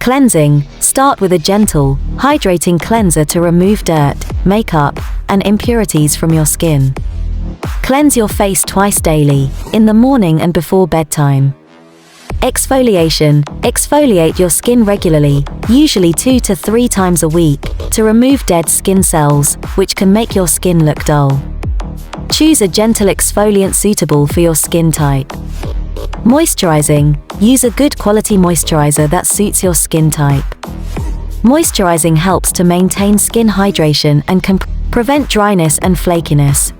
Cleansing. Start with a gentle, hydrating cleanser to remove dirt, makeup, and impurities from your skin. Cleanse your face twice daily, in the morning and before bedtime. Exfoliation. Exfoliate your skin regularly, usually 2 to 3 times a week, to remove dead skin cells, which can make your skin look dull. Choose a gentle exfoliant suitable for your skin type. Moisturizing. Use a good quality moisturizer that suits your skin type. Moisturizing helps to maintain skin hydration and can prevent dryness and flakiness.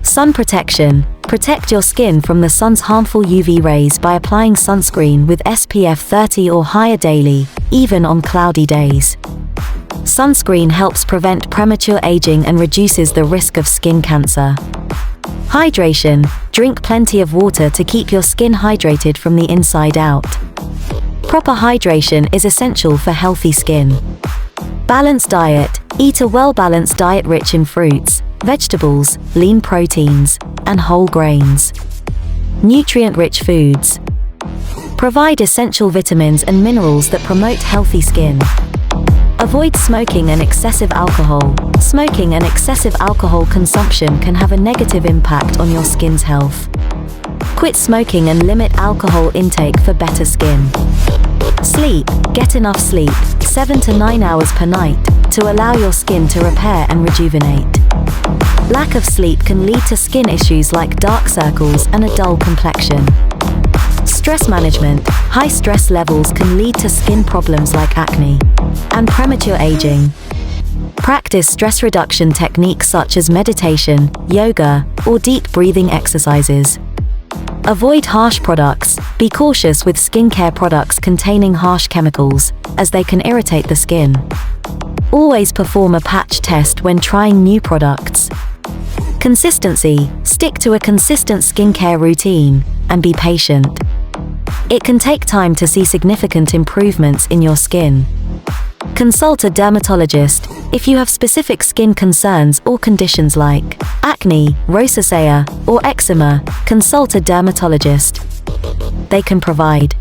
Sun protection. Protect your skin from the sun's harmful UV rays by applying sunscreen with SPF 30 or higher daily, even on cloudy days. Sunscreen helps prevent premature aging and reduces the risk of skin cancer. Hydration. Drink plenty of water to keep your skin hydrated from the inside out. Proper hydration is essential for healthy skin. Balanced diet. Eat a well-balanced diet rich in fruits, vegetables, lean proteins, and whole grains. Nutrient-rich foods. Provide essential vitamins and minerals that promote healthy skin. Avoid smoking and excessive alcohol. Smoking and excessive alcohol consumption can have a negative impact on your skin's health. Quit smoking and limit alcohol intake for better skin. Sleep. Get enough sleep, 7 to 9 hours per night, to allow your skin to repair and rejuvenate. Lack of sleep can lead to skin issues like dark circles and a dull complexion. Stress management. High stress levels can lead to skin problems like acne and premature aging. Practice stress reduction techniques such as meditation, yoga, or deep breathing exercises. Avoid harsh products. Be cautious with skincare products containing harsh chemicals, as they can irritate the skin. Always perform a patch test when trying new products. Consistency. Stick to a consistent skincare routine, and be patient. It can take time to see significant improvements in your skin. Consult a dermatologist if you have specific skin concerns or conditions like acne, rosacea, or eczema. Consult a dermatologist. They can provide